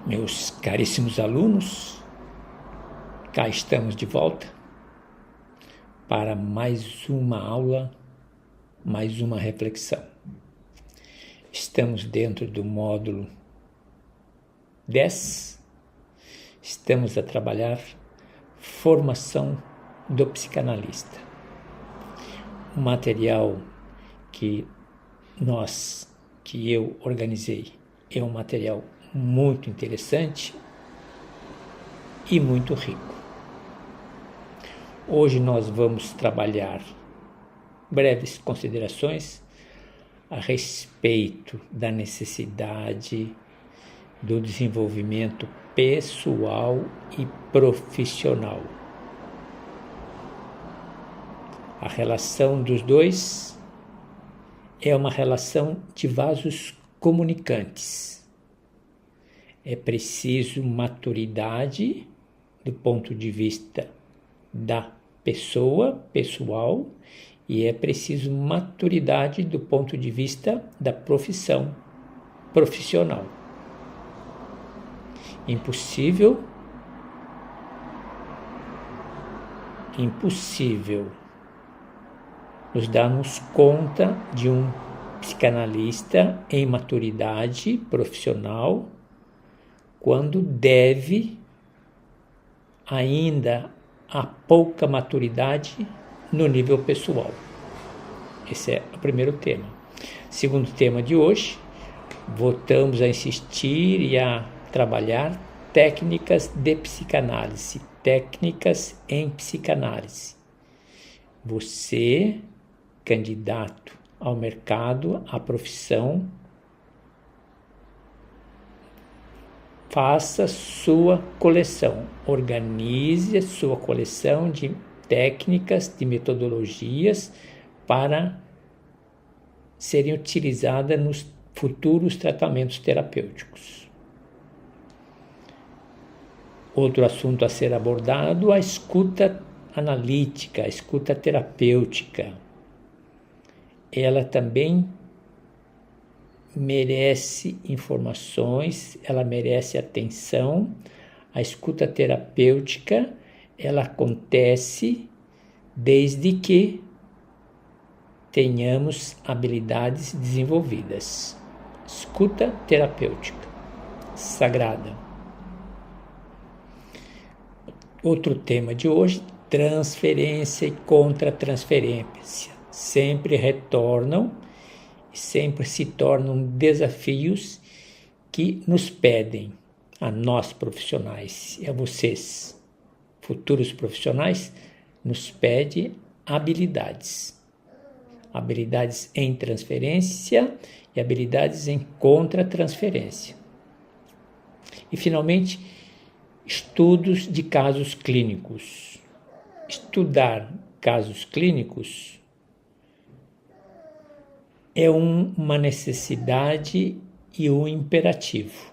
Meus caríssimos alunos, cá estamos de volta para mais uma aula, mais uma reflexão. Estamos dentro do módulo 10, estamos a trabalhar formação do psicanalista. O material que eu organizei é um material muito interessante e muito rico. Hoje nós vamos trabalhar breves considerações a respeito da necessidade do desenvolvimento pessoal e profissional. A relação dos dois é uma relação de vasos comunicantes. É preciso maturidade do ponto de vista da pessoal, e é preciso maturidade do ponto de vista da profissão, profissional. Impossível nos darmos conta de um psicanalista em maturidade profissional quando deve ainda a pouca maturidade no nível pessoal. Esse é o primeiro tema. Segundo tema de hoje, voltamos a insistir e a trabalhar técnicas de psicanálise, técnicas em psicanálise. Você, candidato ao mercado, à profissão, faça sua coleção, organize a sua coleção de técnicas, de metodologias para serem utilizadas nos futuros tratamentos terapêuticos. Outro assunto a ser abordado, a escuta analítica, a escuta terapêutica. Ela também merece informações, ela merece atenção. A escuta terapêutica, ela acontece desde que tenhamos habilidades desenvolvidas. Escuta terapêutica, sagrada. Outro tema de hoje, transferência e contra-transferência. Sempre retornam e sempre se tornam desafios que nos pedem, a nós profissionais e a vocês, futuros profissionais, nos pede habilidades em transferência e habilidades em contra-transferência. E, finalmente, estudos de casos clínicos. Estudar casos clínicos é uma necessidade e um imperativo.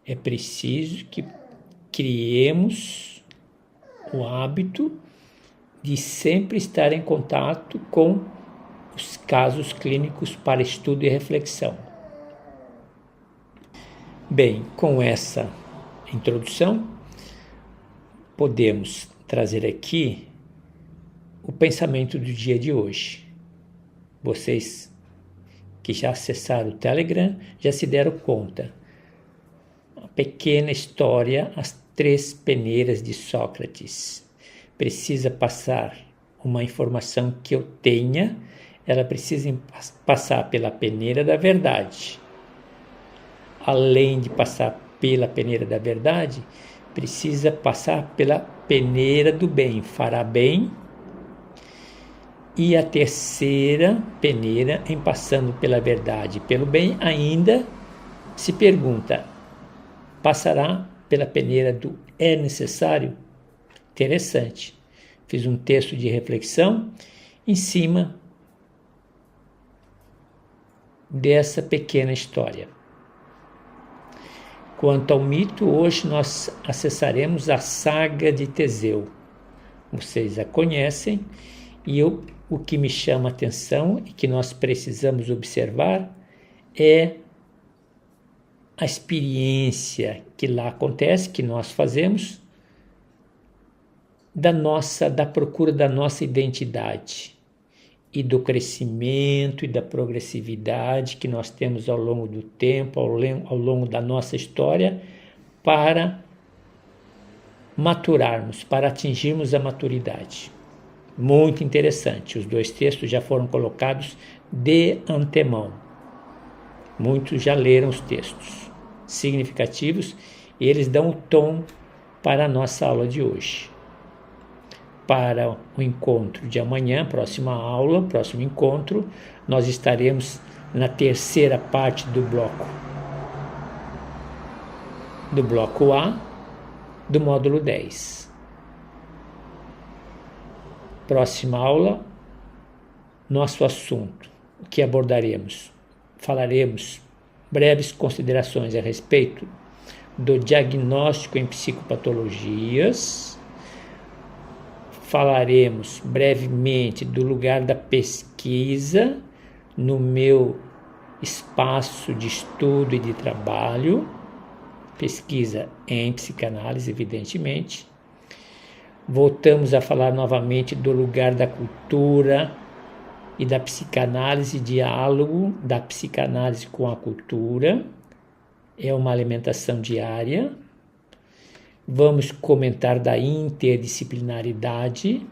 É preciso que criemos o hábito de sempre estar em contato com os casos clínicos para estudo e reflexão. Bem, com essa introdução, podemos trazer aqui o pensamento do dia de hoje. Vocês que já acessaram o Telegram já se deram conta. A pequena história, as 3 peneiras de Sócrates. Precisa passar uma informação que eu tenha, ela precisa passar pela peneira da verdade. Além de passar pela peneira da verdade, precisa passar pela peneira do bem, fará bem. E a terceira peneira, em passando pela verdade e pelo bem, ainda se pergunta, passará pela peneira do é necessário? Interessante. Fiz um texto de reflexão em cima dessa pequena história. Quanto ao mito, hoje nós acessaremos a saga de Teseu. Vocês a conhecem e o que me chama a atenção e que nós precisamos observar é a experiência que lá acontece, que nós fazemos, da procura da nossa identidade e do crescimento e da progressividade que nós temos ao longo do tempo, ao longo da nossa história, para maturarmos, para atingirmos a maturidade. Muito interessante, os 2 textos já foram colocados de antemão. Muitos já leram os textos significativos e eles dão o tom para a nossa aula de hoje. Para o encontro de amanhã, próxima aula, próximo encontro, nós estaremos na terceira parte do bloco A, do módulo 10. Próxima aula, nosso assunto, o que abordaremos? Falaremos breves considerações a respeito do diagnóstico em psicopatologias. Falaremos brevemente do lugar da pesquisa no meu espaço de estudo e de trabalho, pesquisa em psicanálise, evidentemente. Voltamos a falar novamente do lugar da cultura e da psicanálise, diálogo da psicanálise com a cultura. É uma alimentação diária. Vamos comentar da interdisciplinaridade,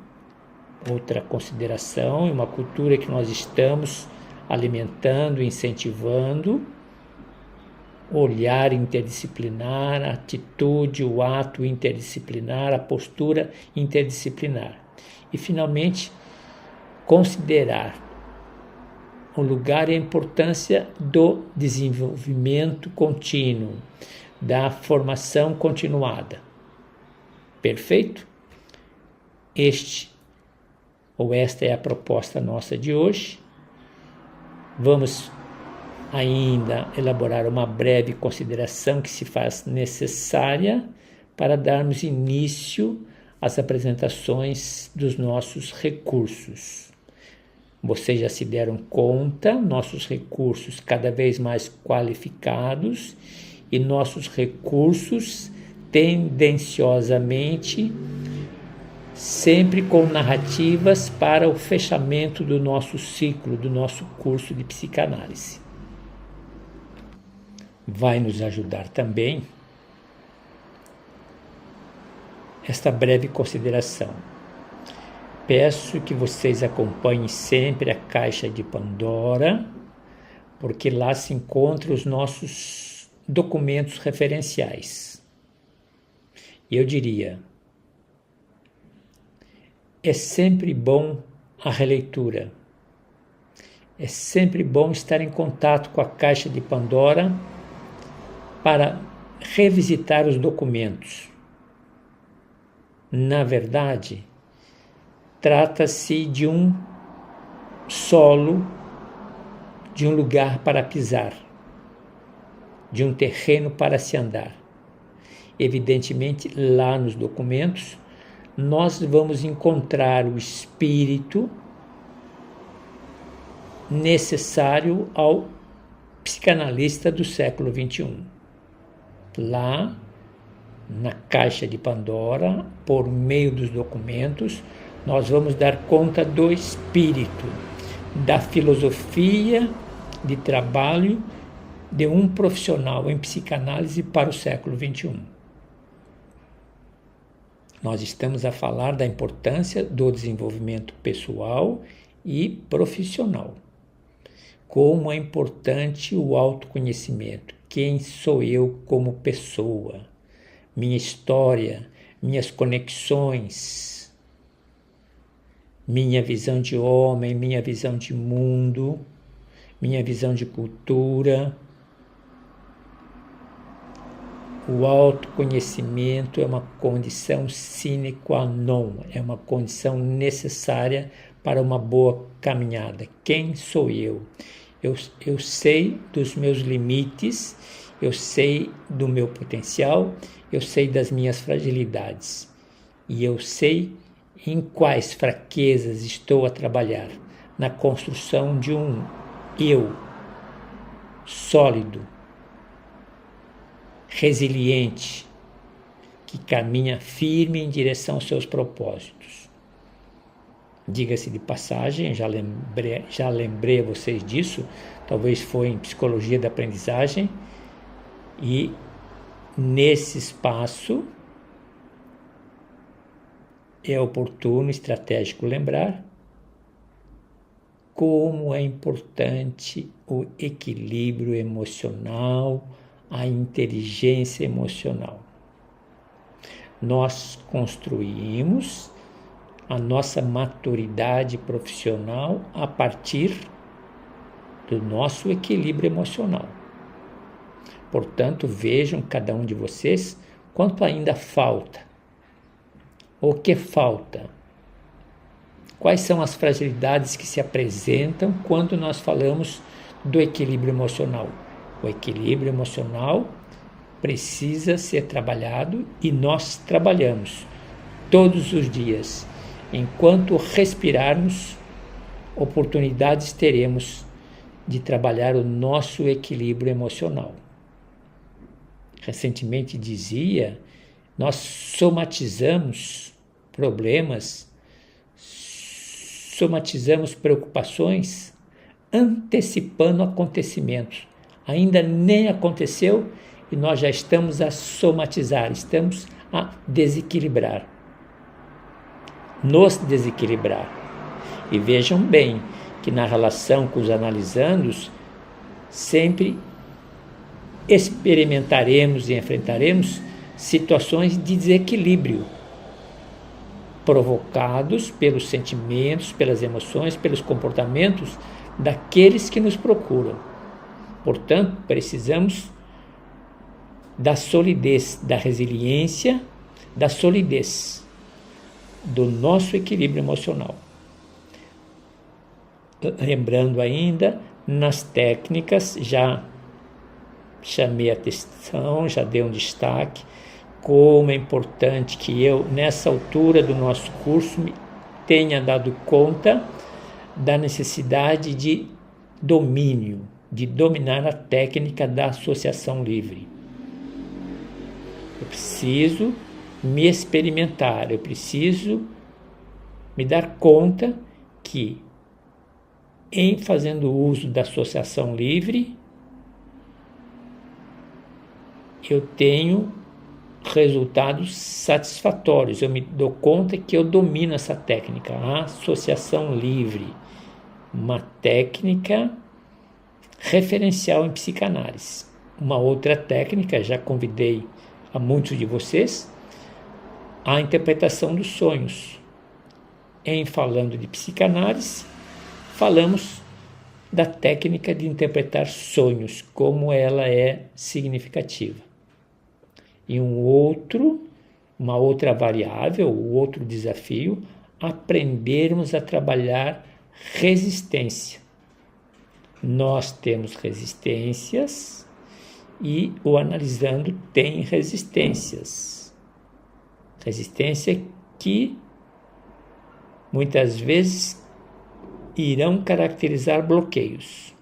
outra consideração, uma cultura que nós estamos alimentando, incentivando, olhar interdisciplinar, a atitude, o ato interdisciplinar, a postura interdisciplinar. E, finalmente, considerar o lugar e a importância do desenvolvimento contínuo, da formação continuada. Perfeito? Esta é a proposta nossa de hoje. Vamos ainda elaborar uma breve consideração que se faz necessária para darmos início às apresentações dos nossos recursos. Vocês já se deram conta, nossos recursos cada vez mais qualificados e nossos recursos tendenciosamente sempre com narrativas para o fechamento do nosso ciclo, do nosso curso de psicanálise. Vai nos ajudar também esta breve consideração. Peço que vocês acompanhem sempre a Caixa de Pandora, porque lá se encontram os nossos documentos referenciais. E eu diria, é sempre bom a releitura. É sempre bom estar em contato com a Caixa de Pandora para revisitar os documentos. Na verdade, trata-se de um solo, de um lugar para pisar, de um terreno para se andar. Evidentemente, lá nos documentos, nós vamos encontrar o espírito necessário ao psicanalista do século XXI. Lá, na Caixa de Pandora, por meio dos documentos, nós vamos dar conta do espírito, da filosofia de trabalho de um profissional em psicanálise para o século XXI. Nós estamos a falar da importância do desenvolvimento pessoal e profissional. Como é importante o autoconhecimento. Quem sou eu como pessoa? Minha história, minhas conexões, minha visão de homem, minha visão de mundo, minha visão de cultura. O autoconhecimento é uma condição sine qua non, é uma condição necessária para uma boa caminhada. Quem sou eu? Eu sei dos meus limites, eu sei do meu potencial, eu sei das minhas fragilidades e eu sei em quais fraquezas estou a trabalhar na construção de um eu sólido, resiliente, que caminha firme em direção aos seus propósitos. Diga-se de passagem, já lembrei a vocês disso, talvez foi em psicologia da aprendizagem, e nesse espaço é oportuno, estratégico lembrar como é importante o equilíbrio emocional, a inteligência emocional. Nós construímos a nossa maturidade profissional a partir do nosso equilíbrio emocional. Portanto, vejam cada um de vocês quanto ainda falta. O que falta? Quais são as fragilidades que se apresentam quando nós falamos do equilíbrio emocional? O equilíbrio emocional precisa ser trabalhado e nós trabalhamos todos os dias. Enquanto respirarmos, oportunidades teremos de trabalhar o nosso equilíbrio emocional. Recentemente dizia, nós somatizamos problemas, somatizamos preocupações, antecipando acontecimentos. Ainda nem aconteceu e nós já estamos a somatizar, estamos a desequilibrar. Nos desequilibrar. E vejam bem que na relação com os analisandos, sempre experimentaremos e enfrentaremos situações de desequilíbrio provocados pelos sentimentos, pelas emoções, pelos comportamentos daqueles que nos procuram. Portanto, precisamos da solidez, da resiliência, da solidez do nosso equilíbrio emocional. Lembrando ainda, nas técnicas, já chamei a atenção, já dei um destaque, como é importante que eu, nessa altura do nosso curso, tenha dado conta da necessidade de domínio, de dominar a técnica da associação livre. Eu preciso me experimentar, eu preciso me dar conta que, em fazendo uso da associação livre, eu tenho resultados satisfatórios. Eu me dou conta que eu domino essa técnica, a associação livre, uma técnica referencial em psicanálise. Uma outra técnica, já convidei a muitos de vocês, a interpretação dos sonhos. Em falando de psicanálise, falamos da técnica de interpretar sonhos, como ela é significativa. E uma outra variável, o outro desafio, aprendermos a trabalhar resistência. Nós temos resistências e o analisando tem resistências. Resistência que muitas vezes irão caracterizar bloqueios.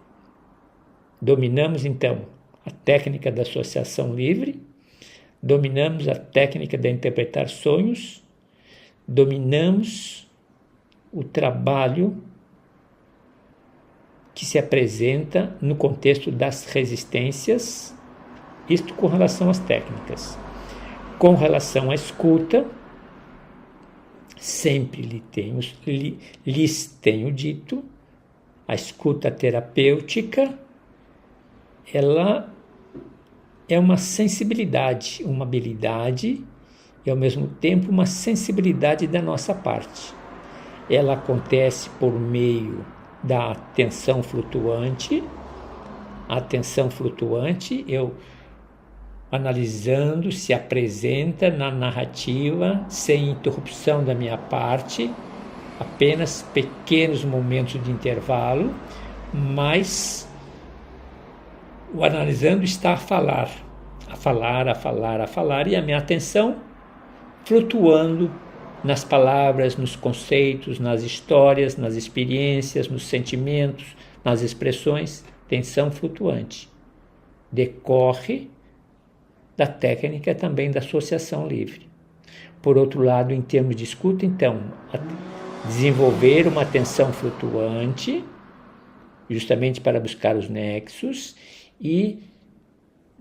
Dominamos então a técnica da associação livre, dominamos a técnica de interpretar sonhos, dominamos o trabalho que se apresenta no contexto das resistências, isto com relação às técnicas. Com relação à escuta, sempre lhes tenho dito, a escuta terapêutica, ela é uma sensibilidade, uma habilidade e ao mesmo tempo uma sensibilidade da nossa parte. Ela acontece por meio da atenção flutuante. A atenção flutuante, eu analisando, se apresenta na narrativa sem interrupção da minha parte, apenas pequenos momentos de intervalo, mas o analisando está a falar, e a minha atenção flutuando nas palavras, nos conceitos, nas histórias, nas experiências, nos sentimentos, nas expressões, tensão flutuante. Decorre da técnica também da associação livre. Por outro lado, em termos de escuta, então, desenvolver uma atenção flutuante, justamente para buscar os nexos, e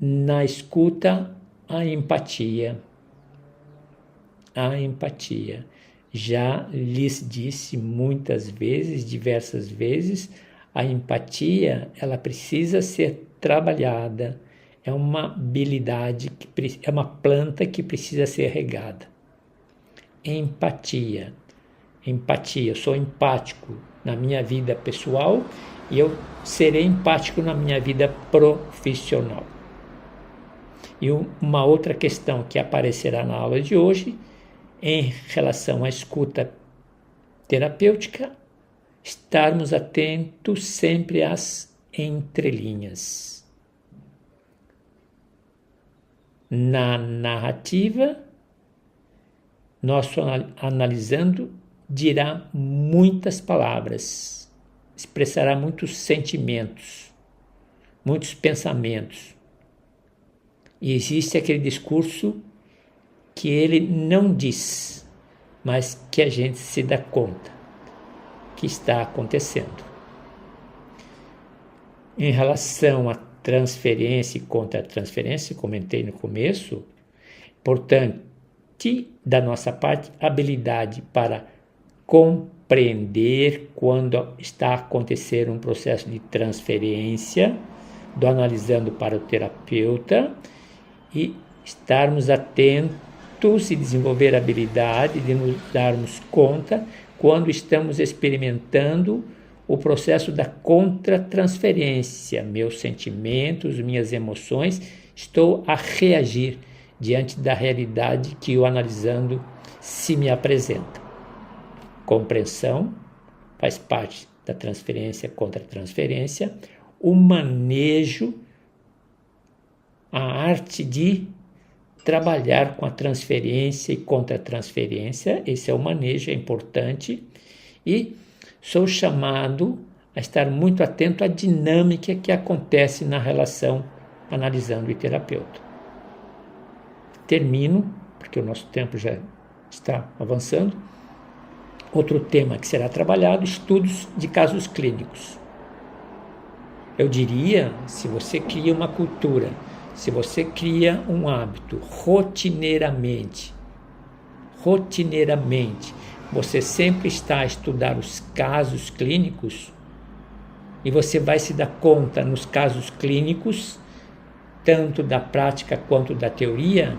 na escuta, a empatia. A empatia. Já lhes disse muitas vezes, diversas vezes, a empatia, ela precisa ser trabalhada. É uma habilidade, é uma planta que precisa ser regada. Empatia. Empatia. Eu sou empático na minha vida pessoal e eu serei empático na minha vida profissional. E uma outra questão que aparecerá na aula de hoje, em relação à escuta terapêutica, estarmos atentos sempre às entrelinhas. Na narrativa, nosso analisando dirá muitas palavras, expressará muitos sentimentos, muitos pensamentos. E existe aquele discurso que ele não diz, mas que a gente se dá conta que está acontecendo. Em relação à transferência e contra-transferência, comentei no começo, portanto, da nossa parte, habilidade para compreender quando está a acontecer um processo de transferência, do analisando para o terapeuta, e estarmos atentos e desenvolver a habilidade de nos darmos conta quando estamos experimentando o processo da contra-transferência. Meus sentimentos, minhas emoções, estou a reagir diante da realidade que o analisando se me apresenta. Compreensão faz parte da transferência, contra-transferência, o manejo, a arte de trabalhar com a transferência e contra-transferência, esse é o manejo, é importante, e sou chamado a estar muito atento à dinâmica que acontece na relação analisando e terapeuta. Termino, porque o nosso tempo já está avançando. Outro tema que será trabalhado, estudos de casos clínicos. Eu diria, se você cria uma cultura, se você cria um hábito rotineiramente, você sempre está a estudar os casos clínicos e você vai se dar conta nos casos clínicos, tanto da prática quanto da teoria,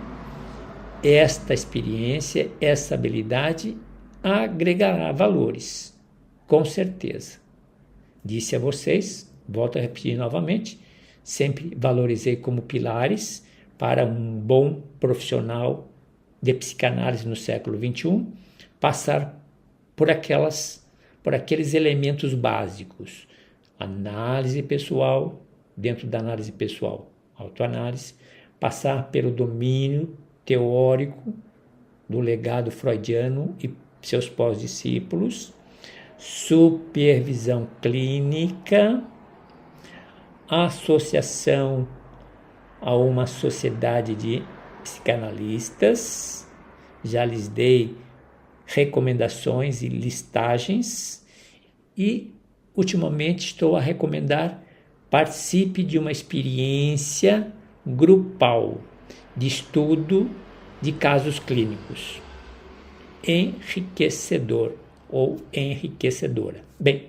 esta experiência, essa habilidade agregará valores, com certeza. Disse a vocês, volto a repetir novamente, sempre valorizei como pilares para um bom profissional de psicanálise no século XXI, passar por aqueles elementos básicos. Análise pessoal, dentro da análise pessoal, autoanálise, passar pelo domínio teórico do legado freudiano e seus pós-discípulos, supervisão clínica, associação a uma sociedade de psicanalistas, já lhes dei recomendações e listagens, e ultimamente estou a recomendar: participe de uma experiência grupal de estudo de casos clínicos. Enriquecedor ou enriquecedora. Bem,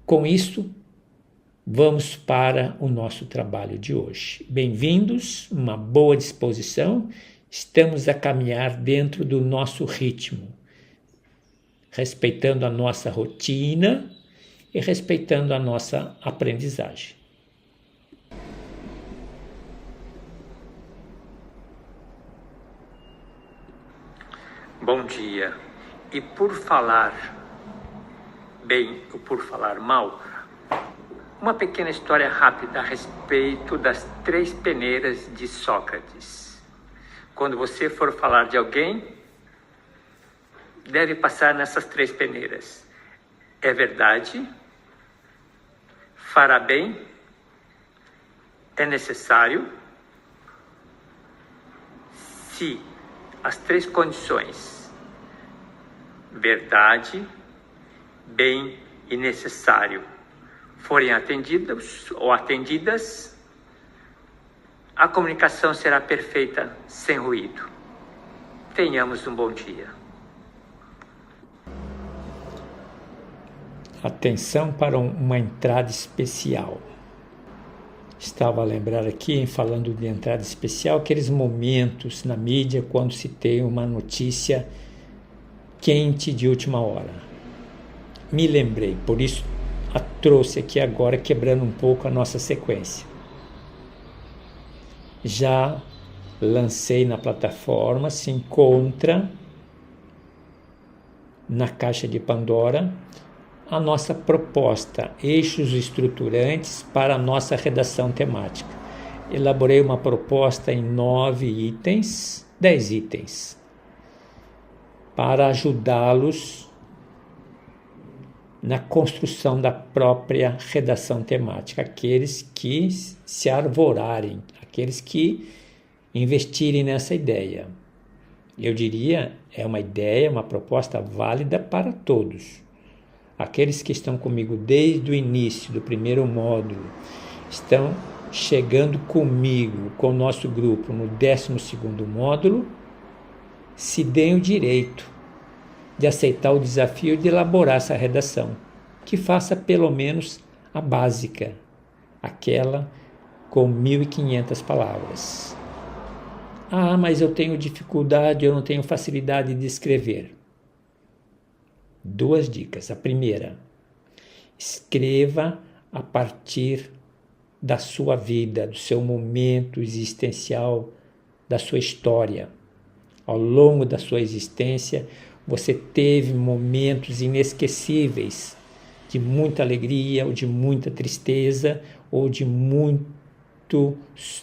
com isso, vamos para o nosso trabalho de hoje. Bem-vindos, uma boa disposição. Estamos a caminhar dentro do nosso ritmo, respeitando a nossa rotina e respeitando a nossa aprendizagem. Bom dia. E por falar bem ou por falar mal, uma pequena história rápida a respeito das 3 peneiras de Sócrates. Quando você for falar de alguém, deve passar nessas 3 peneiras. É verdade, fará bem, é necessário se as 3 condições, verdade, bem e necessário, forem atendidas, a comunicação será perfeita, sem ruído. Tenhamos um bom dia. Atenção para uma entrada especial. Estava a lembrar aqui, falando de entrada especial, aqueles momentos na mídia quando se tem uma notícia quente de última hora. Me lembrei, por isso a trouxe aqui agora, quebrando um pouco a nossa sequência. Já lancei na plataforma, se encontra na caixa de Pandora a nossa proposta, eixos estruturantes para a nossa redação temática. Elaborei uma proposta em 10 itens, para ajudá-los na construção da própria redação temática, aqueles que se arvorarem, aqueles que investirem nessa ideia. Eu diria, é uma ideia, uma proposta válida para todos. Aqueles que estão comigo desde o início do primeiro módulo, estão chegando comigo, com o nosso grupo, no 12º módulo, se deem o direito de aceitar o desafio de elaborar essa redação, que faça pelo menos a básica, aquela com 1.500 palavras. Ah, mas eu tenho dificuldade, eu não tenho facilidade de escrever. 2 dicas. A primeira, escreva a partir da sua vida, do seu momento existencial, da sua história. Ao longo da sua existência, você teve momentos inesquecíveis, de muita alegria, ou de muita tristeza, ou de muitos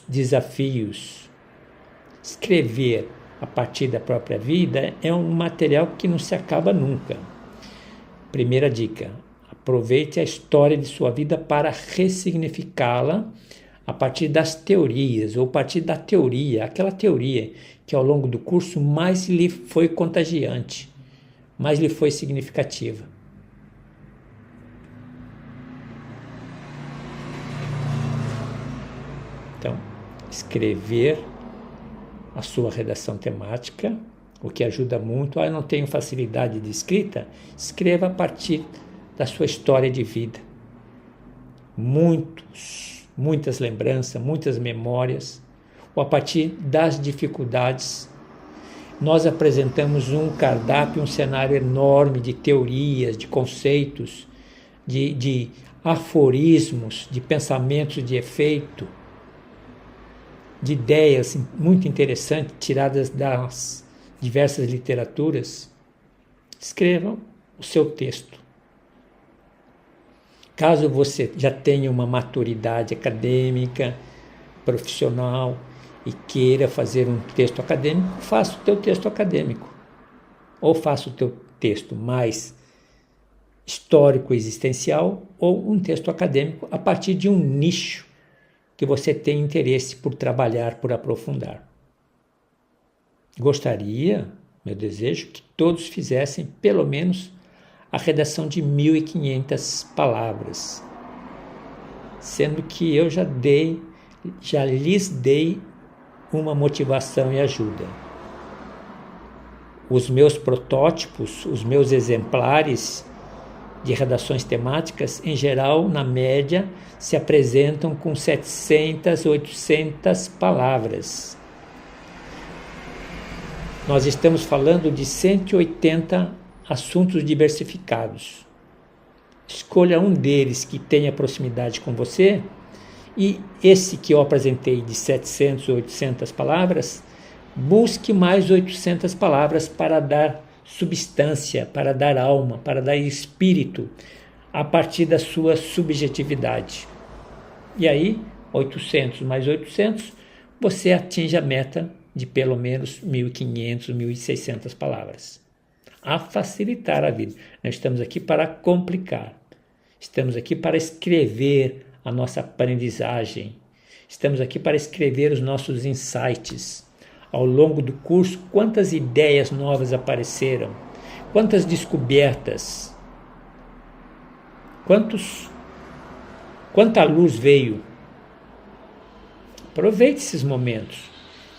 desafios. Escrever a partir da própria vida é um material que não se acaba nunca. Primeira dica, aproveite a história de sua vida para ressignificá-la a partir das teorias, ou a partir da teoria, aquela teoria que ao longo do curso mais lhe foi contagiante, mais lhe foi significativa. Então, escrever a sua redação temática, o que ajuda muito. Eu não tenho facilidade de escrita, escreva a partir da sua história de vida. Muitas lembranças, muitas memórias, ou a partir das dificuldades. Nós apresentamos um cardápio, um cenário enorme de teorias, de conceitos, de aforismos, de pensamentos de efeito, de ideias muito interessantes tiradas das diversas literaturas. Escrevam o seu texto. Caso você já tenha uma maturidade acadêmica, profissional e queira fazer um texto acadêmico, faça o teu texto acadêmico. Ou faça o teu texto mais histórico existencial ou um texto acadêmico a partir de um nicho que você tem interesse por trabalhar, por aprofundar. Gostaria, meu desejo, que todos fizessem pelo menos a redação de 1.500 palavras, sendo que eu já lhes dei uma motivação e ajuda. Os meus protótipos, os meus exemplares de redações temáticas, em geral, na média, se apresentam com 700, 800 palavras. Nós estamos falando de 180 assuntos diversificados. Escolha um deles que tenha proximidade com você, e esse que eu apresentei de 700, 800 palavras, busque mais 800 palavras para dar substância, para dar alma, para dar espírito, a partir da sua subjetividade. E aí, 800 mais 800, você atinge a meta de pelo menos 1.500, 1.600 palavras. A facilitar a vida. Nós estamos aqui para complicar. Estamos aqui para escrever a nossa aprendizagem. Estamos aqui para escrever os nossos insights. ao longo do curso, quantas ideias novas apareceram, quantas descobertas, quanta luz veio. Aproveite esses momentos,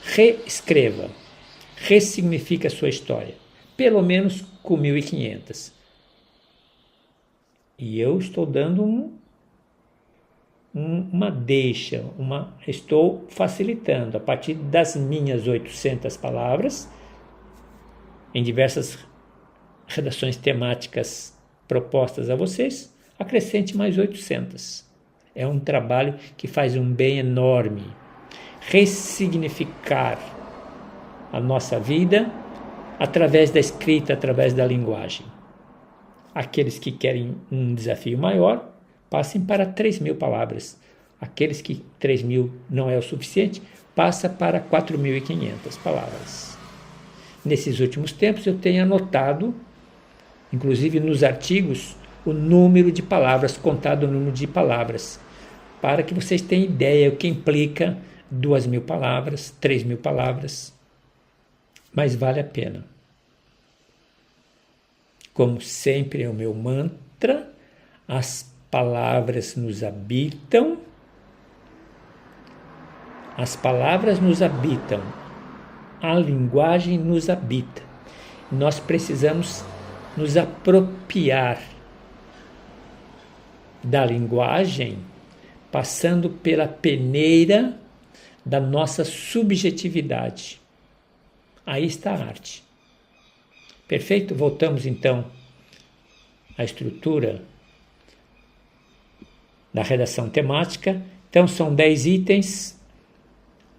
reescreva, ressignifique a sua história, pelo menos com 1.500. E eu estou dando uma deixa, estou facilitando a partir das minhas 800 palavras, em diversas redações temáticas propostas a vocês, acrescente mais 800. É um trabalho que faz um bem enorme. Ressignificar a nossa vida através da escrita, através da linguagem. Aqueles que querem um desafio maior, passem para 3.000 palavras. Aqueles que 3.000 não é o suficiente, passa para 4.500 palavras. Nesses últimos tempos eu tenho anotado, inclusive nos artigos, o número de palavras, contado o número de palavras, para que vocês tenham ideia o que implica 2.000 palavras, 3.000 palavras, mas vale a pena. Como sempre é o meu mantra, as palavras nos habitam, as palavras nos habitam, a linguagem nos habita. Nós precisamos nos apropriar da linguagem, passando pela peneira da nossa subjetividade. Aí está a arte. Perfeito? Voltamos então à estrutura da redação temática. Então são 10 itens,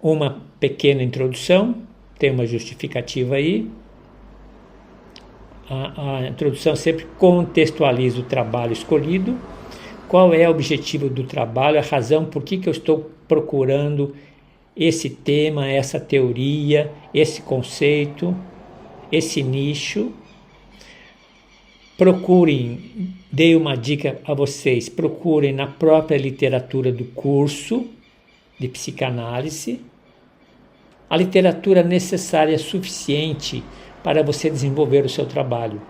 uma pequena introdução, tem uma justificativa aí. A introdução sempre contextualiza o trabalho escolhido. Qual é o objetivo do trabalho, a razão por que eu estou procurando esse tema, essa teoria, esse conceito, esse nicho. Procurem, dei uma dica a vocês, procurem na própria literatura do curso de psicanálise a literatura necessária, suficiente para você desenvolver o seu trabalho.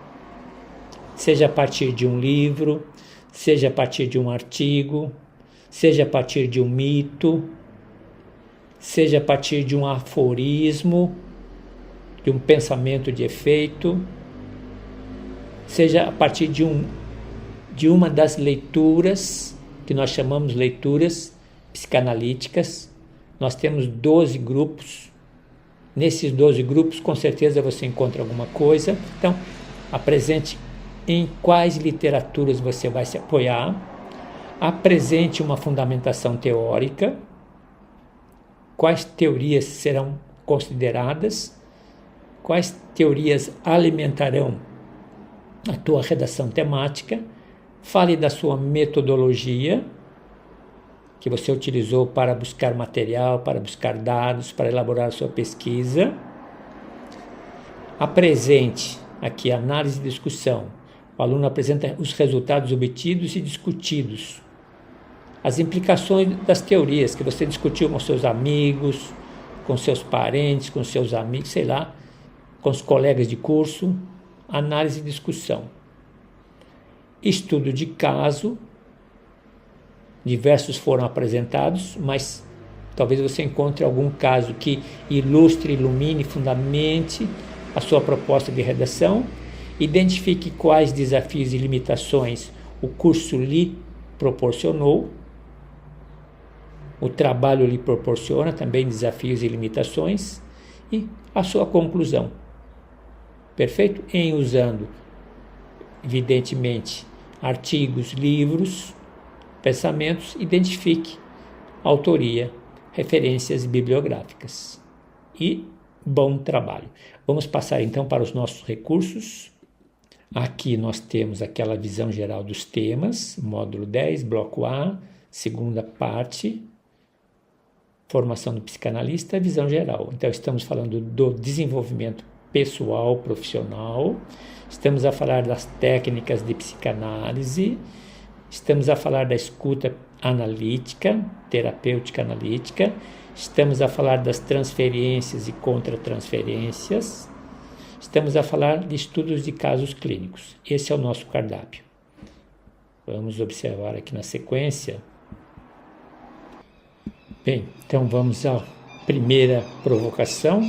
Seja a partir de um livro, seja a partir de um artigo, seja a partir de um mito, seja a partir de um aforismo, de um pensamento de efeito, seja a partir de uma das leituras, que nós chamamos leituras psicanalíticas. Nós temos 12 grupos. Nesses 12 grupos, com certeza você encontra alguma coisa. Então, apresente em quais literaturas você vai se apoiar. Apresente uma fundamentação teórica. Quais teorias serão consideradas? Quais teorias alimentarão a tua redação temática? Fale da sua metodologia que você utilizou para buscar material, para buscar dados, para elaborar a sua pesquisa. Apresente aqui análise e discussão. O aluno apresenta os resultados obtidos e discutidos. As implicações das teorias que você discutiu com seus amigos, com seus parentes, com seus amigos, sei lá, com os colegas de curso. Análise e discussão. Estudo de caso. Diversos foram apresentados, mas talvez você encontre algum caso que ilustre, ilumine, fundamente a sua proposta de redação. Identifique quais desafios e limitações o curso lhe proporcionou. O trabalho lhe proporciona também desafios e limitações. E a sua conclusão. Perfeito? Em usando, evidentemente, artigos, livros, pensamentos, identifique autoria, referências bibliográficas. E bom trabalho. Vamos passar então para os nossos recursos. Aqui nós temos aquela visão geral dos temas, módulo 10, bloco A, segunda parte, formação do psicanalista, visão geral. Então estamos falando do desenvolvimento pessoal, profissional, estamos a falar das técnicas de psicanálise, estamos a falar da escuta analítica, terapêutica analítica, estamos a falar das transferências e contra-transferências, estamos a falar de estudos de casos clínicos. Esse é o nosso cardápio. Vamos observar aqui na sequência. Bem, então vamos à primeira provocação.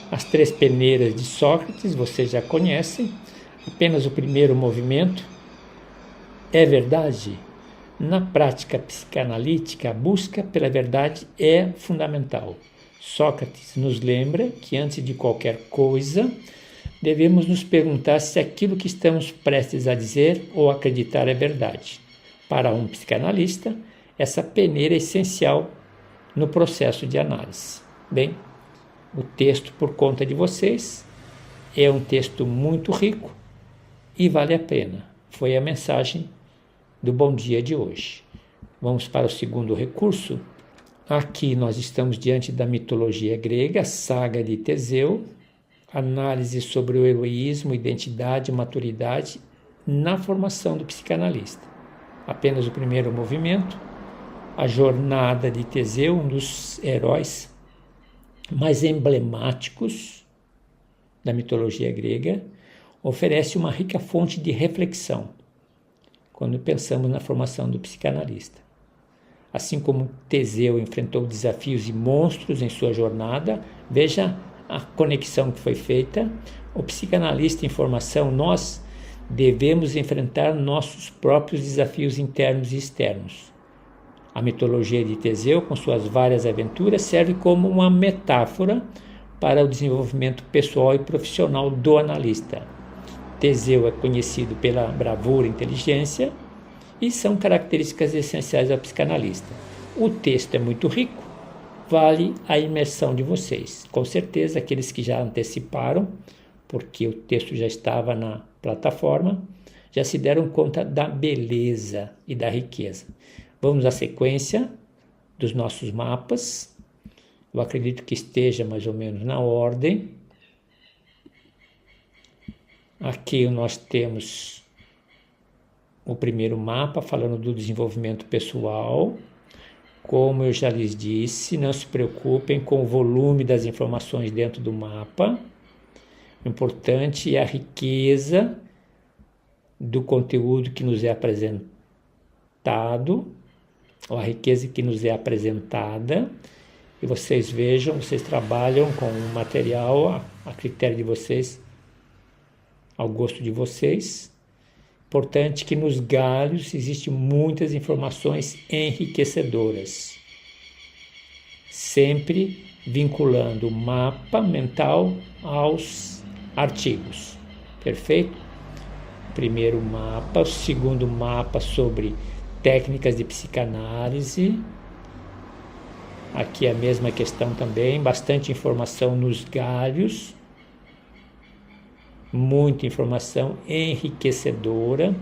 As 3 peneiras de Sócrates, vocês já conhecem. Apenas o primeiro movimento. É verdade? Na prática psicanalítica, a busca pela verdade é fundamental. Sócrates nos lembra que antes de qualquer coisa, devemos nos perguntar se aquilo que estamos prestes a dizer ou acreditar é verdade. Para um psicanalista, essa peneira é essencial no processo de análise. Bem, o texto, por conta de vocês, é um texto muito rico e vale a pena. Foi a mensagem do Bom Dia de hoje. Vamos para o segundo recurso. Aqui nós estamos diante da mitologia grega, a saga de Teseu, análise sobre o heroísmo, identidade e maturidade na formação do psicanalista. Apenas o primeiro movimento, a jornada de Teseu, um dos heróis mais emblemáticos da mitologia grega, oferece uma rica fonte de reflexão quando pensamos na formação do psicanalista. Assim como Teseu enfrentou desafios e monstros em sua jornada, veja a conexão que foi feita. O psicanalista em formação, nós devemos enfrentar nossos próprios desafios internos e externos. A mitologia de Teseu, com suas várias aventuras, serve como uma metáfora para o desenvolvimento pessoal e profissional do analista. Teseu é conhecido pela bravura e inteligência e são características essenciais ao psicanalista. O texto é muito rico, vale a imersão de vocês. Com certeza, aqueles que já anteciparam, porque o texto já estava na plataforma, já se deram conta da beleza e da riqueza. Vamos à sequência dos nossos mapas. Eu acredito que esteja mais ou menos na ordem. Aqui nós temos o primeiro mapa falando do desenvolvimento pessoal. Como eu já lhes disse, não se preocupem com o volume das informações dentro do mapa. O importante é a riqueza do conteúdo que nos é apresentado, ou a riqueza que nos é apresentada. E vocês vejam, vocês trabalham com o material a critério de vocês, ao gosto de vocês. Importante que nos galhos existem muitas informações enriquecedoras, sempre vinculando o mapa mental aos artigos. Perfeito? Primeiro mapa, o segundo mapa sobre técnicas de psicanálise. Aqui a mesma questão também, bastante informação nos galhos. Muita informação enriquecedora,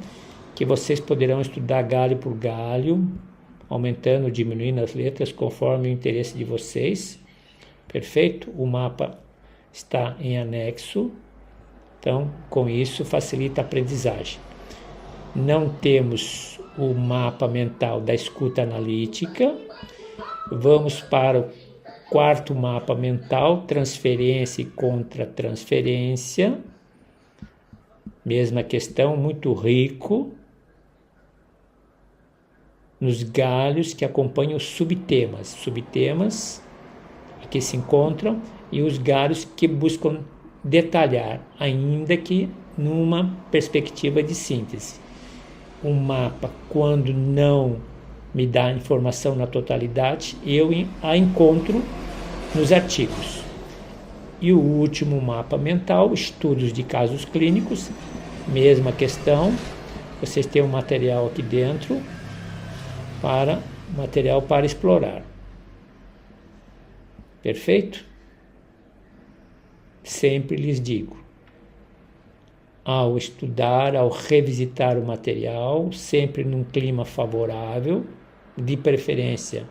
que vocês poderão estudar galho por galho, aumentando ou diminuindo as letras conforme o interesse de vocês. Perfeito? O mapa está em anexo, então com isso facilita a aprendizagem. Não temos o mapa mental da escuta analítica. Vamos para o quarto mapa mental, transferência e contra-transferência. Mesma questão, muito rico nos galhos que acompanham os subtemas. Subtemas que se encontram e os galhos que buscam detalhar, ainda que numa perspectiva de síntese. Um mapa, quando não me dá informação na totalidade, eu a encontro nos artigos. E o último mapa mental, estudos de casos clínicos, mesma questão, vocês têm um material aqui dentro, material para explorar. Perfeito? Sempre lhes digo, ao estudar, ao revisitar o material, sempre num clima favorável, de preferência,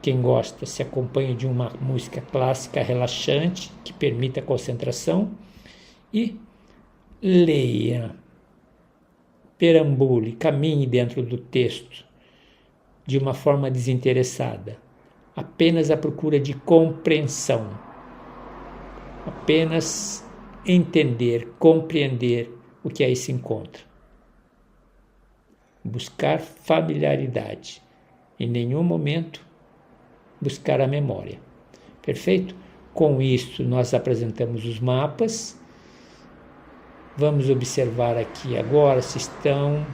quem gosta se acompanha de uma música clássica relaxante, que permita concentração, e leia, perambule, caminhe dentro do texto de uma forma desinteressada. apenas à procura de compreensão, apenas entender, compreender o que aí se encontra. Buscar familiaridade, em nenhum momento buscar a memória. Perfeito? Com isso, nós apresentamos os mapas. Vamos observar aqui agora se estão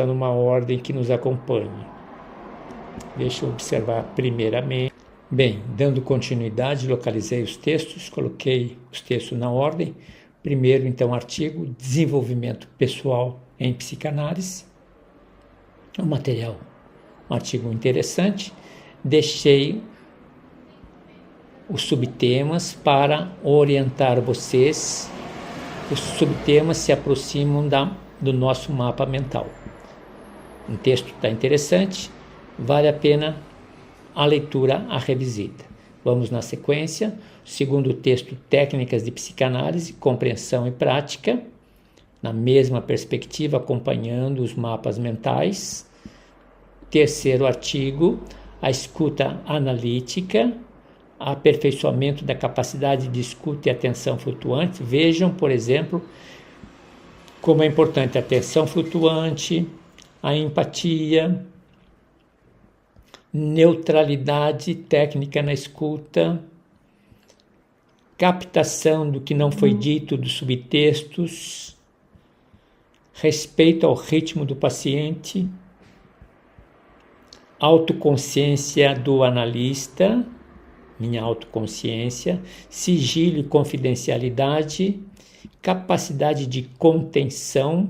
numa ordem que nos acompanhe. Deixa eu observar primeiramente. Bem, dando continuidade, localizei os textos, coloquei os textos na ordem. Primeiro, então, artigo Desenvolvimento Pessoal em Psicanálise. Um artigo interessante. Deixei os subtemas para orientar vocês. Os subtemas se aproximam do nosso mapa mental. Um texto está interessante, vale a pena a leitura, a revisita. Vamos na sequência. Segundo texto, Técnicas de Psicanálise, Compreensão e Prática, na mesma perspectiva, acompanhando os mapas mentais. Terceiro artigo, a escuta analítica, aperfeiçoamento da capacidade de escuta e atenção flutuante. Vejam, por exemplo, como é importante a atenção flutuante, a empatia, neutralidade técnica na escuta, captação do que não foi dito, dos subtextos, respeito ao ritmo do paciente, autoconsciência do analista, minha autoconsciência, sigilo e confidencialidade, capacidade de contenção,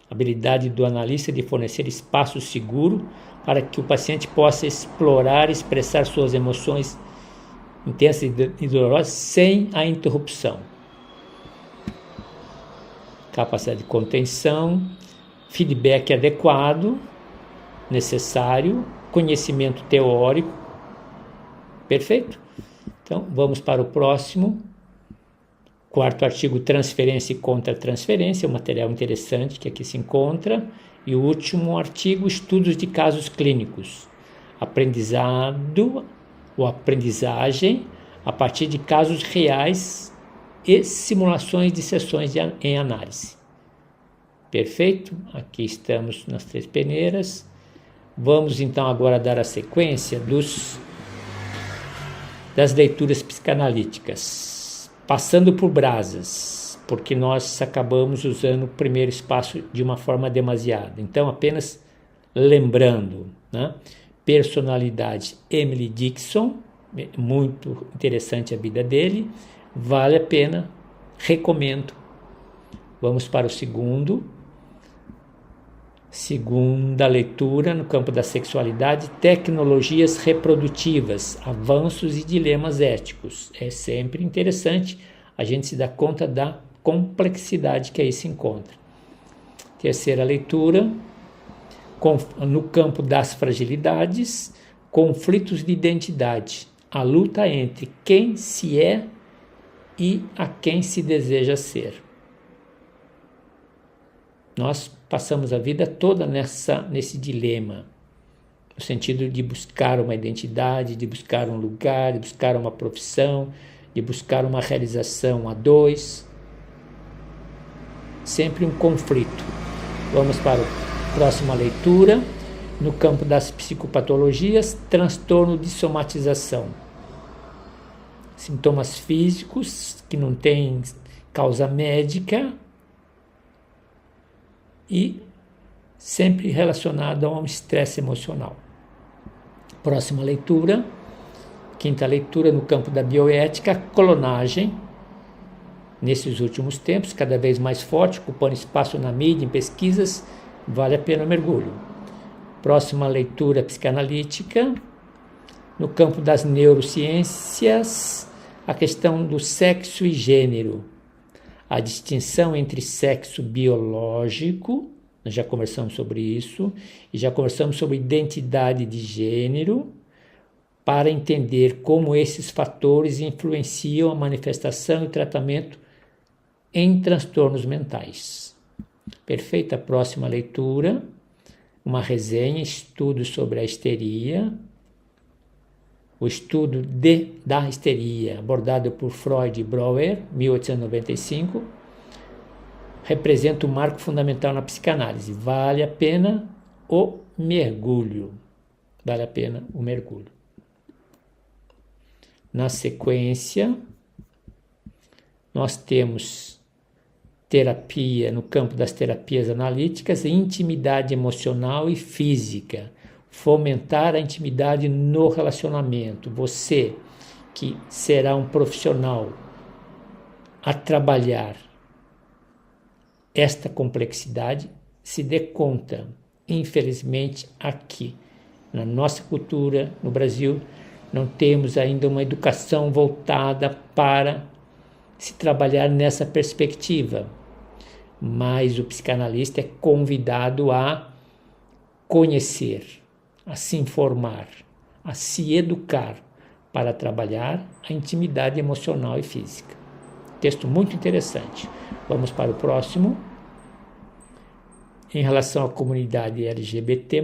habilidade do analista de fornecer espaço seguro para que o paciente possa explorar e expressar suas emoções intensas e dolorosas sem a interrupção. Capacidade de contenção, feedback adequado, necessário, conhecimento teórico. Perfeito? Então, vamos para o próximo. Quarto artigo, transferência e contra-transferência, um material interessante que aqui se encontra. E o último artigo, estudos de casos clínicos. Aprendizado ou aprendizagem a partir de casos reais e simulações de sessões em análise. Perfeito? Aqui estamos nas 3 peneiras. Vamos então agora dar a sequência das leituras psicanalíticas, passando por brasas, porque nós acabamos usando o primeiro espaço de uma forma demasiada. Então, apenas lembrando, né? Personalidade, Emily Dickinson, muito interessante a vida dele, vale a pena, recomendo. Vamos para o segunda leitura no campo da sexualidade, tecnologias reprodutivas, avanços e dilemas éticos. É sempre interessante a gente se dar conta da complexidade que aí se encontra. Terceira leitura, no campo das fragilidades, conflitos de identidade, a luta entre quem se é e a quem se deseja ser. Nós passamos a vida toda nesse dilema, no sentido de buscar uma identidade, de buscar um lugar, de buscar uma profissão, de buscar uma realização a dois. Sempre um conflito. Vamos para a próxima leitura. No campo das psicopatologias, transtorno de somatização. Sintomas físicos que não têm causa médica e sempre relacionado a um estresse emocional. Próxima leitura, quinta leitura no campo da bioética, clonagem. Nesses últimos tempos, cada vez mais forte, ocupando espaço na mídia, em pesquisas, vale a pena o mergulho. Próxima leitura psicanalítica, no campo das neurociências, a questão do sexo e gênero. A distinção entre sexo biológico, nós já conversamos sobre isso, e já conversamos sobre identidade de gênero, para entender como esses fatores influenciam a manifestação e tratamento em transtornos mentais. Perfeita. Próxima leitura, uma resenha, estudo sobre a histeria, o estudo da histeria, abordado por Freud e Breuer, 1895, representa um marco fundamental na psicanálise. Vale a pena o mergulho. Vale a pena o mergulho. Na sequência, nós temos terapia no campo das terapias analíticas, intimidade emocional e física. Fomentar a intimidade no relacionamento. Você que será um profissional a trabalhar esta complexidade, se dê conta, infelizmente, aqui na nossa cultura, no Brasil, não temos ainda uma educação voltada para se trabalhar nessa perspectiva, mas o psicanalista é convidado a conhecer, a se informar, a se educar para trabalhar a intimidade emocional e física. Texto muito interessante. Vamos para o próximo. Em relação à comunidade LGBT+,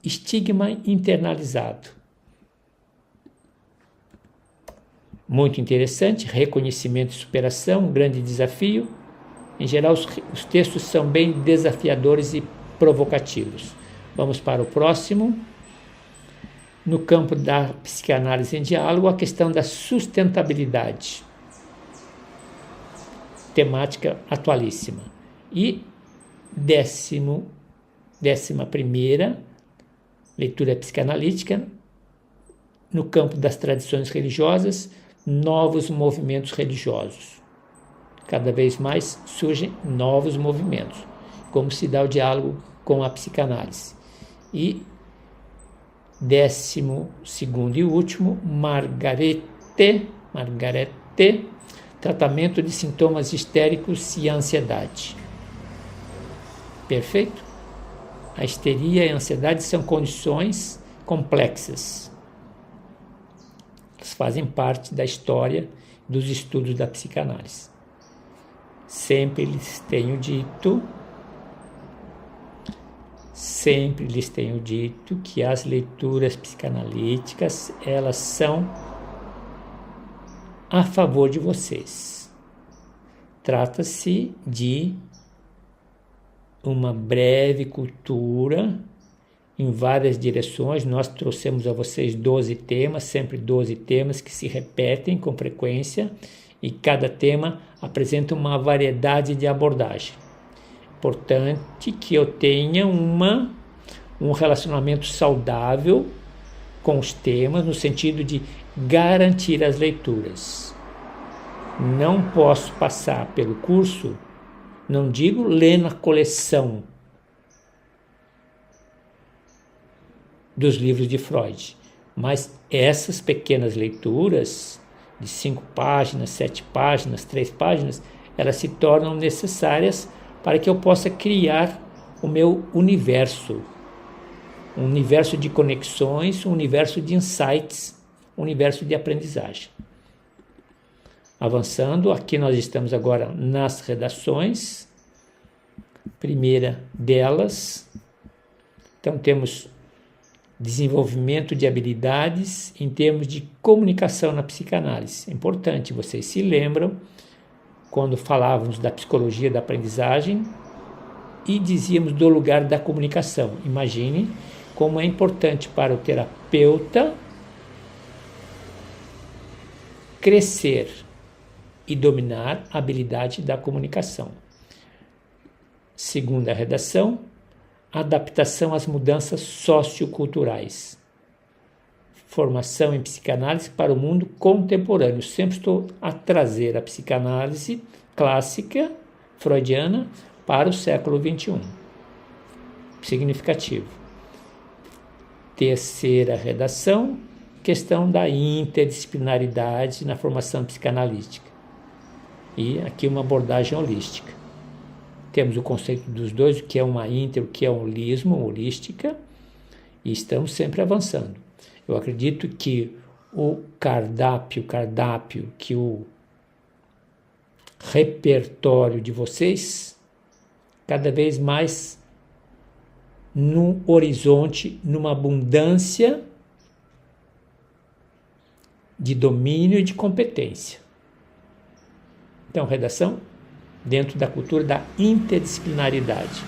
estigma internalizado. Muito interessante, reconhecimento e superação, um grande desafio. Em geral, os textos são bem desafiadores e provocativos. Vamos para o próximo. No campo da psicanálise em diálogo, a questão da sustentabilidade. Temática atualíssima. E 11ª leitura psicanalítica, no campo das tradições religiosas, novos movimentos religiosos. Cada vez mais surgem novos movimentos, como se dá o diálogo com a psicanálise. E 12º e último, Margarete, tratamento de sintomas histéricos e ansiedade. Perfeito? A histeria e a ansiedade são condições complexas. Elas fazem parte da história dos estudos da psicanálise. Sempre lhes tenho dito que as leituras psicanalíticas, elas são a favor de vocês. Trata-se de uma breve cultura em várias direções. Nós trouxemos a vocês 12 temas, sempre 12 temas que se repetem com frequência e cada tema apresenta uma variedade de abordagem. Importante que eu tenha um relacionamento saudável com os temas, no sentido de garantir as leituras. Não posso passar pelo curso, não digo ler na coleção dos livros de Freud, mas essas pequenas leituras de 5 páginas, 7 páginas, 3 páginas, elas se tornam necessárias para que eu possa criar o meu universo, um universo de conexões, um universo de insights, um universo de aprendizagem. Avançando, aqui nós estamos agora nas redações. Primeira delas, então temos desenvolvimento de habilidades em termos de comunicação na psicanálise. É importante, vocês se lembram, quando falávamos da psicologia da aprendizagem e dizíamos do lugar da comunicação. Imagine como é importante para o terapeuta crescer e dominar a habilidade da comunicação. Segunda redação, adaptação às mudanças socioculturais. Formação em psicanálise para o mundo contemporâneo. Sempre estou a trazer a psicanálise clássica, freudiana, para o século XXI. Significativo. Terceira redação, questão da interdisciplinaridade na formação psicanalítica. E aqui uma abordagem holística. Temos o conceito dos dois, o que é uma o que é um holismo, holística, e estamos sempre avançando. Eu acredito que o cardápio, que o repertório de vocês cada vez mais num horizonte, numa abundância de domínio e de competência. Então, redação dentro da cultura da interdisciplinaridade.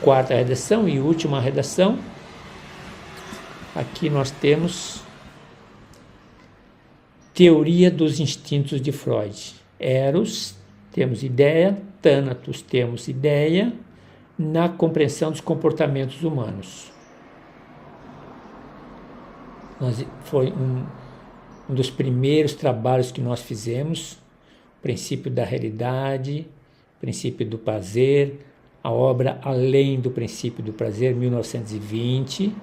Quarta redação e última redação. Aqui nós temos teoria dos instintos de Freud. Eros, temos ideia, Thanatos, temos ideia, na compreensão dos comportamentos humanos. Foi um dos primeiros trabalhos que nós fizemos, o princípio da realidade, o princípio do prazer, a obra Além do Princípio do Prazer, 1920,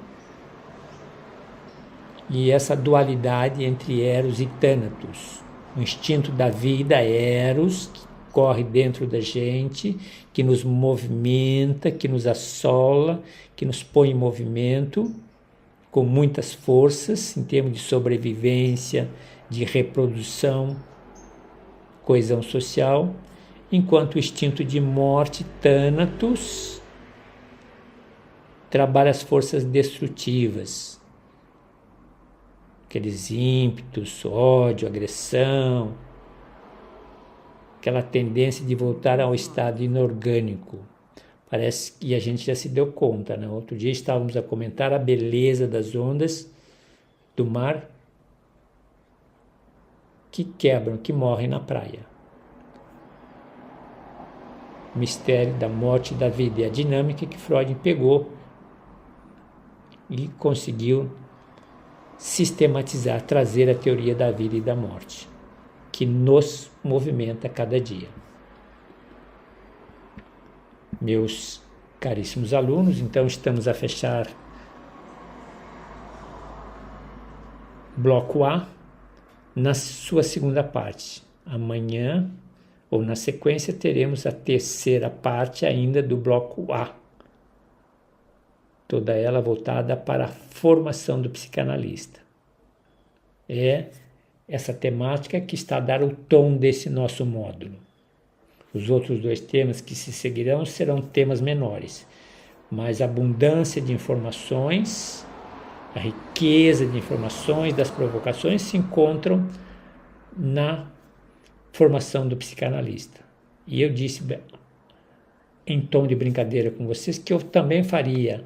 e essa dualidade entre Eros e Thanatos. O instinto da vida, Eros, que corre dentro da gente, que nos movimenta, que nos assola, que nos põe em movimento, com muitas forças, em termos de sobrevivência, de reprodução, coesão social, enquanto o instinto de morte, Thanatos, trabalha as forças destrutivas, aqueles ímpetos, ódio, agressão, aquela tendência de voltar ao estado inorgânico. Parece que a gente já se deu conta, né? Outro dia estávamos a comentar a beleza das ondas do mar que quebram, que morrem na praia. O mistério da morte e da vida e a dinâmica que Freud pegou e conseguiu sistematizar, trazer a teoria da vida e da morte, que nos movimenta a cada dia. Meus caríssimos alunos, então estamos a fechar bloco A na sua segunda parte. Amanhã, ou na sequência, teremos a terceira parte ainda do bloco A, toda ela voltada para a formação do psicanalista. É essa temática que está a dar o tom desse nosso módulo. Os outros dois temas que se seguirão serão temas menores, mas a abundância de informações, a riqueza de informações, das provocações se encontram na formação do psicanalista. E eu disse em tom de brincadeira com vocês que eu também faria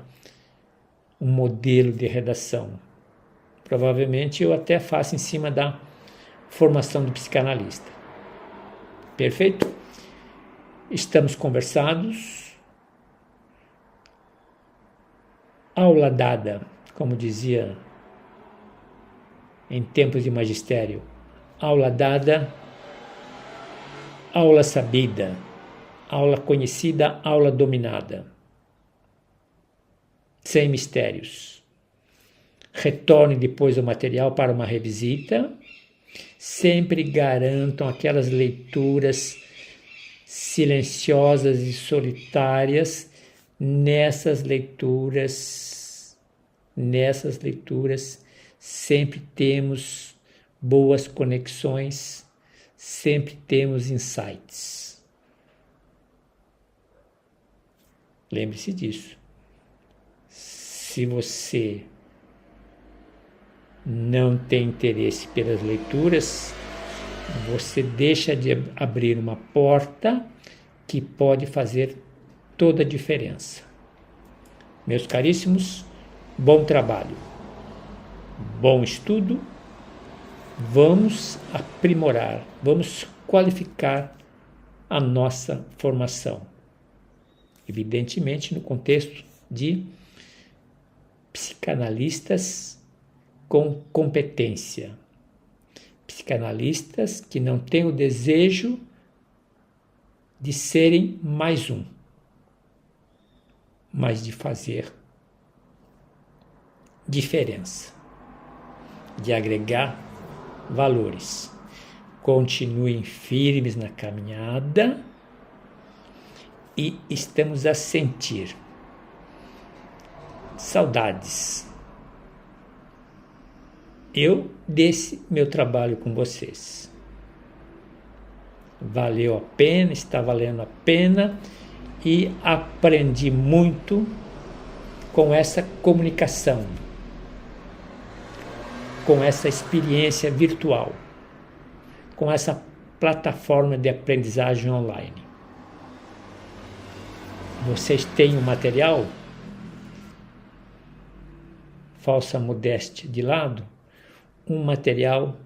um modelo de redação. Provavelmente eu até faço em cima da formação do psicanalista. Perfeito? Estamos conversados. Aula dada, como dizia em tempos de magistério. Aula dada, aula sabida, aula conhecida, aula dominada. Sem mistérios. Retorne depois o material para uma revisita. Sempre garantam aquelas leituras silenciosas e solitárias. Nessas leituras sempre temos boas conexões, sempre temos insights. Lembre-se disso. Se você não tem interesse pelas leituras, você deixa de abrir uma porta que pode fazer toda a diferença. Meus caríssimos, bom trabalho, bom estudo, vamos aprimorar, vamos qualificar a nossa formação. Evidentemente, no contexto de psicanalistas com competência. Psicanalistas que não têm o desejo de serem mais um, mas de fazer diferença, de agregar valores. Continuem firmes na caminhada e estamos a sentir saudades. Eu desse meu trabalho com vocês. Valeu a pena, está valendo a pena e aprendi muito com essa comunicação, com essa experiência virtual, com essa plataforma de aprendizagem online. Vocês têm o material? Falsa modéstia de lado, um material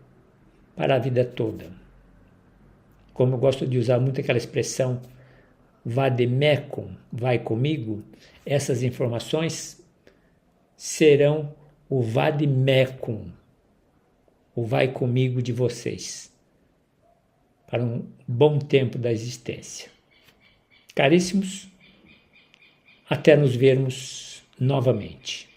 para a vida toda. Como eu gosto de usar muito aquela expressão vademecum, vai comigo, essas informações serão o vademecum, o vai comigo de vocês, para um bom tempo da existência. Caríssimos, até nos vermos novamente.